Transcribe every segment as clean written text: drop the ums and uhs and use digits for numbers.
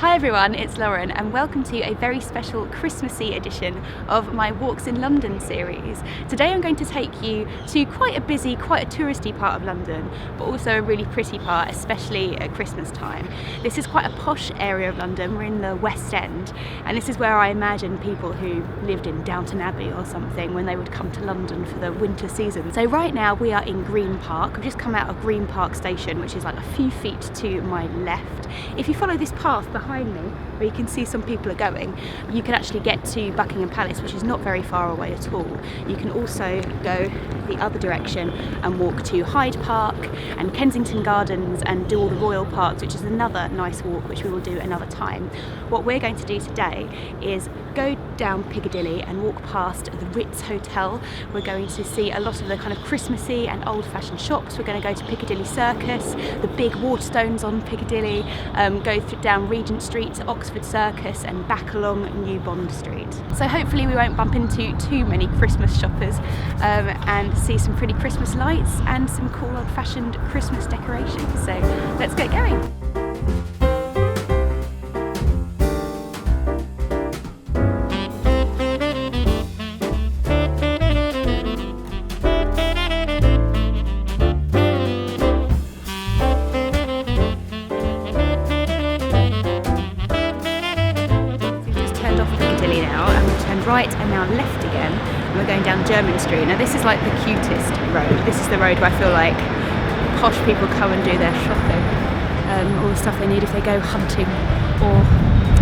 Hi everyone, it's Lauren and welcome to a very special Christmassy edition of my Walks in London series. Today I'm going to take you to quite a busy, quite a touristy part of London, but also a really pretty part, especially at Christmas time. This is quite a posh area of London. We're in the West End, and this is where I imagine people who lived in Downton Abbey or something when they would come to London for the winter season. So right now we are in Green Park. We've just come out of Green Park Station, which is like a few feet to my left. If you follow this path behind me, where you can see some people are going, you can actually get to Buckingham Palace, which is not very far away at all. You can also go the other direction and walk to Hyde Park and Kensington Gardens and do all the royal parks, which is another nice walk which we will do another time. What we're going to do today is go down Piccadilly and walk past the Ritz Hotel. We're going to see a lot of the kind of Christmassy and old-fashioned shops. We're going to go to Piccadilly Circus, the big Waterstones on Piccadilly, go down Regent Street to Oxford Circus and back along New Bond Street. So hopefully we won't bump into too many Christmas shoppers and see some pretty Christmas lights and some cool old-fashioned Christmas decorations. So let's get going. Right and now left again, and we're going down Jermyn Street. Now this is like the cutest road. This is the road where I feel like posh people come and do their shopping, all the stuff they need if they go hunting or,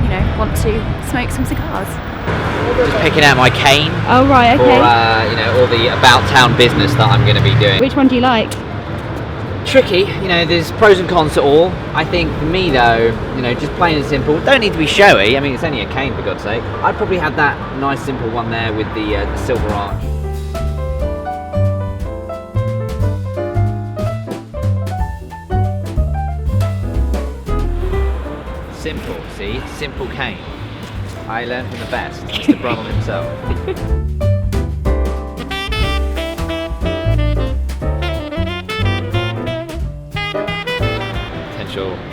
you know, want to smoke some cigars. Just picking out my cane. Oh right, okay. For you know, all the about town business that I'm going to be doing. Which one do you like? Tricky, you know, there's pros and cons to all. I think for me though, you know, just plain and simple, don't need to be showy. I mean, it's only a cane for God's sake. I'd probably have that nice simple one there with the silver arch. Simple, see? Simple cane. I learned from the best, Mr. Brummel himself.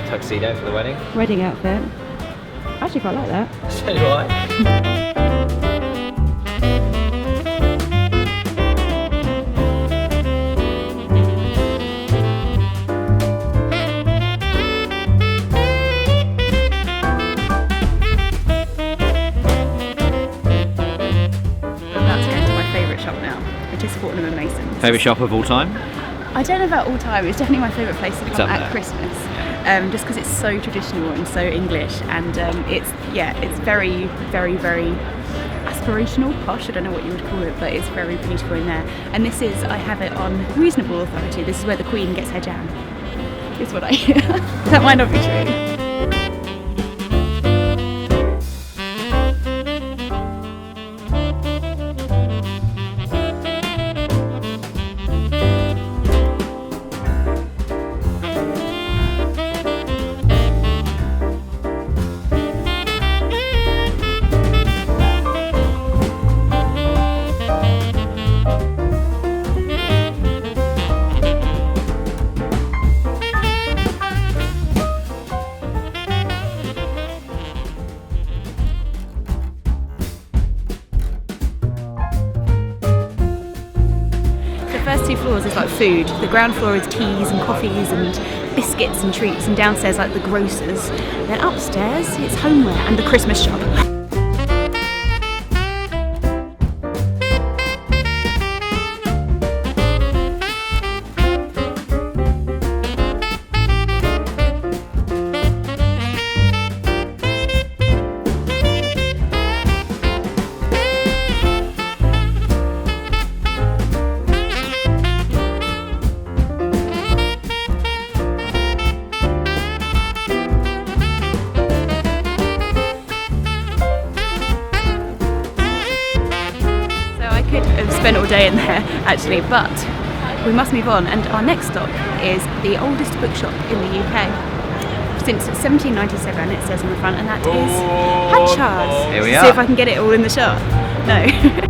Tuxedo for the wedding. Wedding outfit. I actually quite like that. So do I. I'm about to go into my favourite shop now, which is Fortnum and Mason's. Favourite shop of all time? I don't know about all time. It's definitely my favourite place to come at there. Christmas. Just because it's so traditional and so English, and it's very, very, very aspirational, posh, I don't know what you would call it, but it's very beautiful in there. And this is, I have it on reasonable authority, this is where the Queen gets her jam. Is what I hear. That might not be true. First two floors is like food. The ground floor is teas and coffees and biscuits and treats, and downstairs like the grocers. Then upstairs it's homeware and the Christmas shop. Spent all day in there actually, but we must move on, and our next stop is the oldest bookshop in the UK since 1797, it says on the front, and that is Hatchard's. Here we are. See if I can get it all in the shot. No.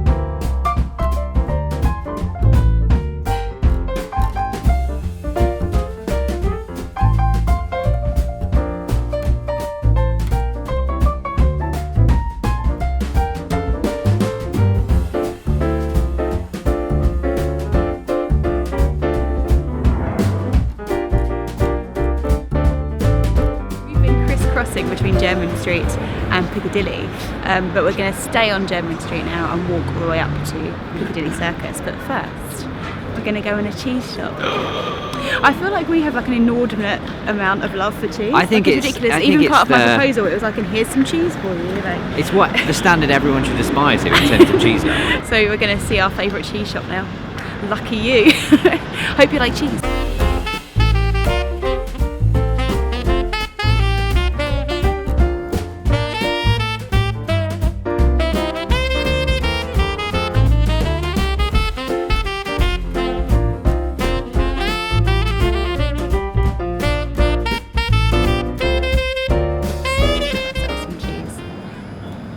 crossing between Jermyn Street and Piccadilly, but we're going to stay on Jermyn Street now and walk all the way up to Piccadilly Circus. But first, we're going to go in a cheese shop. I feel like we have like an inordinate amount of love for cheese. I think like, it's ridiculous. I think Even it's part of my the- proposal, it was like, and here's some cheese for you. It's what the standard everyone should aspire to in terms of cheese loving. So we're going to see our favourite cheese shop now. Lucky you. Hope you like cheese.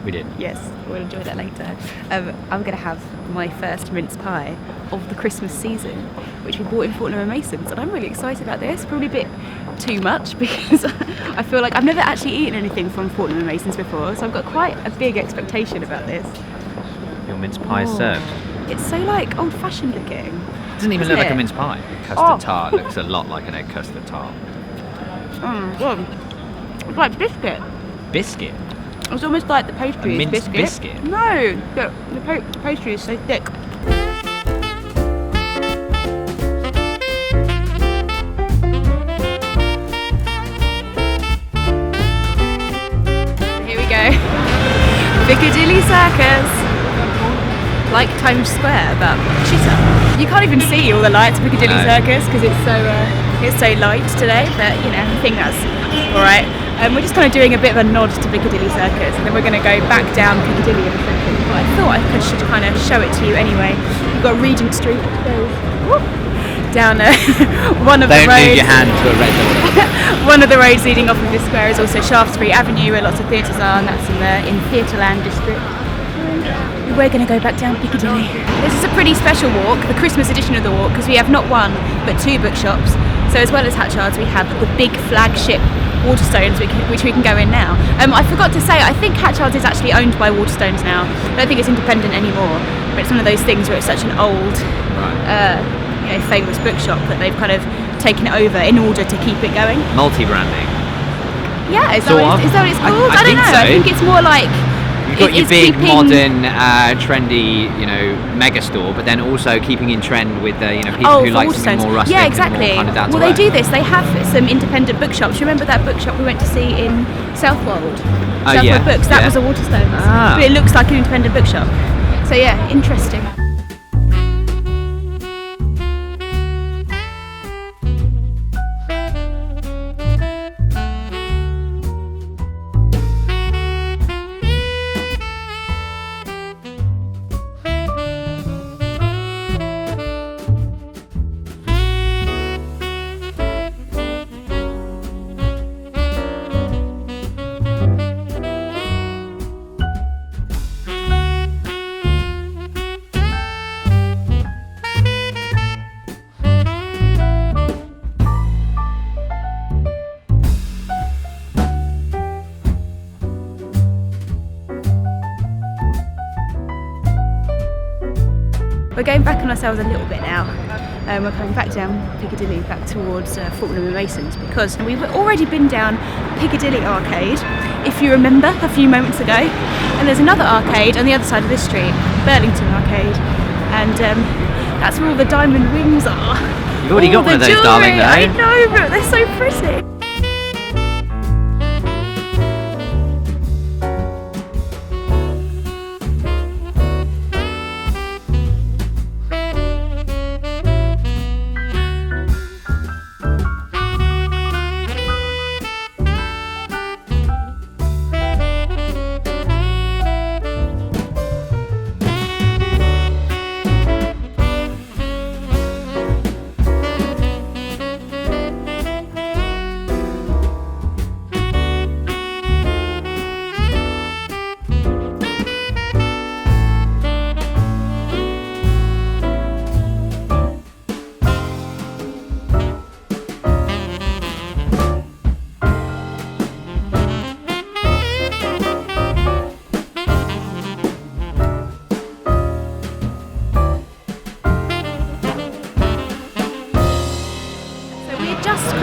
We did. Yes, we'll enjoy that later. I'm going to have my first mince pie of the Christmas season, which we bought in Fortnum and Mason's, and I'm really excited about this. Probably a bit too much because I feel like I've never actually eaten anything from Fortnum and Mason's before, so I've got quite a big expectation about this. Your mince pie is served. It's so like old-fashioned looking. It doesn't even Isn't look like a it? mince pie. Custard Oh. tart looks a lot like an egg custard tart. It's like biscuit. Biscuit. It's almost like the pastry is minced biscuit? No, the pastry is so thick. Here we go. Piccadilly Circus. Like Times Square, but shitter. You can't even see all the lights of Piccadilly No. Circus because it's so light today. But you know, I think that's all right. We're just kind of doing a bit of a nod to Piccadilly Circus, and then we're going to go back down Piccadilly in a second. But I thought I should kind of show it to you anyway. You've got Regent Street which goes down one of the Don't roads. move your hand to a red door. One of the roads leading off of this square is also Shaftesbury Avenue, where lots of theatres are, and that's in Theatreland district. We're going to go back down Piccadilly. This is a pretty special walk, the Christmas edition of the walk, because we have not one but two bookshops. So as well as Hatchard's, we have the big flagship Waterstones, which we can go in now. I forgot to say, I think Hatchard's is actually owned by Waterstones now. I don't think it's independent anymore, but it's one of those things where it's such an old, famous bookshop that they've kind of taken it over in order to keep it going. Multi-branding. Yeah, is that Sort what of. it's called? I don't think know. so. I think it's more like You've got your it's big, keeping- modern, trendy, mega store, but then also keeping in trend with the, people who for like something Waterstones. more rustic Yeah, exactly. and more kind of down to Well, they earth. do this. They have some independent bookshops. Remember that bookshop we went to see in Southwold? Southwold yeah, Books. That yeah. was a Waterstones. Ah. But it looks like an independent bookshop. So yeah, interesting. We're going back on ourselves a little bit now. We're coming back down Piccadilly, back towards Fortnum and Mason's, because we've already been down Piccadilly Arcade, if you remember, a few moments ago. And there's another arcade on the other side of this street, Burlington Arcade, and that's where all the diamond rings are. You've already All got one of the those, darling, jewellery. though. I know, but they're so pretty.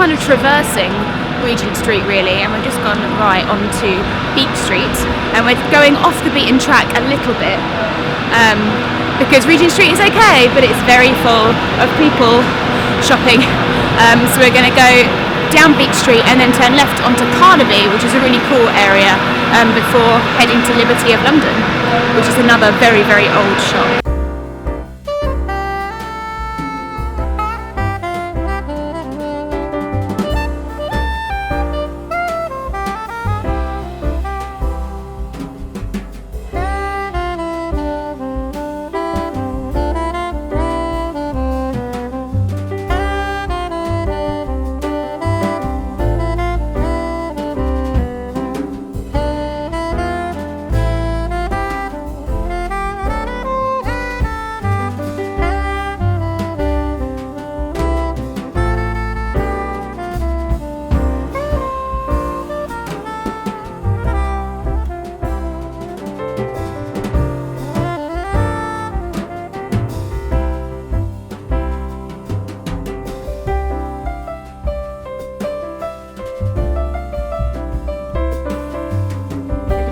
Kind of traversing Regent Street really, and we've just gone right onto Beak Street, and we're going off the beaten track a little bit because Regent Street is okay, but it's very full of people shopping. So we're going to go down Beak Street and then turn left onto Carnaby, which is a really cool area, before heading to Liberty of London, which is another very, very old shop.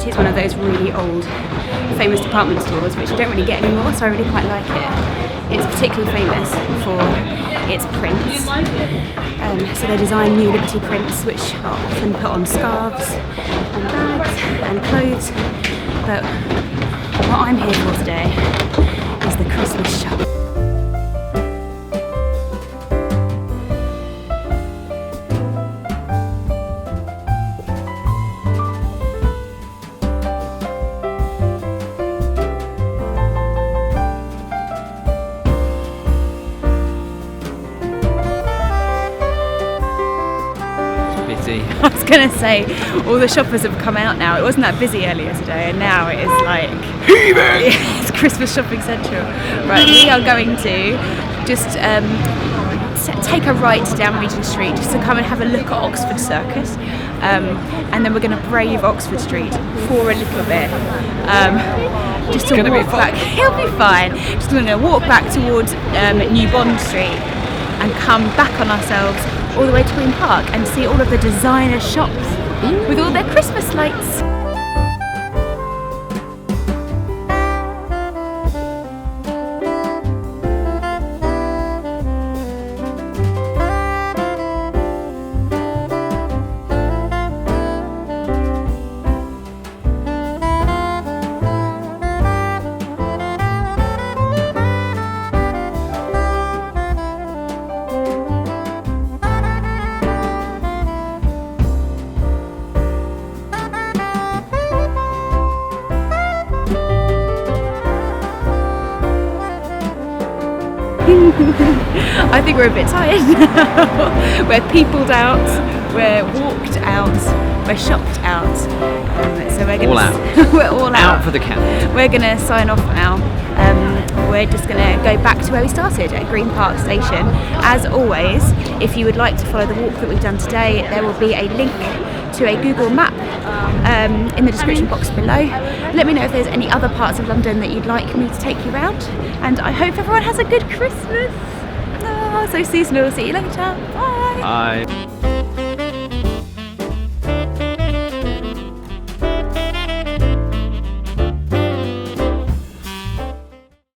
It's one of those really old famous department stores which you don't really get anymore, so I really quite like it. It's particularly famous for its prints, so they design new Liberty prints which are often put on scarves and bags and clothes, but what I'm here for today is the Christmas shop. I was going to say, all the shoppers have come out now. It wasn't that busy earlier today, and now it is like it's Christmas shopping central. Right, we are going to just take a right down Regent Street just to come and have a look at Oxford Circus, and then we're going to brave Oxford Street for a little bit. Just to walk back. It'll be fine. Just going to walk back towards New Bond Street and come back on ourselves all the way to Green Park and see all of the designer shops with all their Christmas lights. I think we're a bit tired now. We're peopled out, we're walked out, we're shopped out. So we're gonna all out. We're all out for the count. We're gonna sign off now. We're just gonna go back to where we started at Green Park Station. As always, if you would like to follow the walk that we've done today, there will be a link to a Google map in the description box below. Let me know if there's any other parts of London that you'd like me to take you around, and I hope everyone has a good Christmas. So seasonal. See you later. Bye. Bye.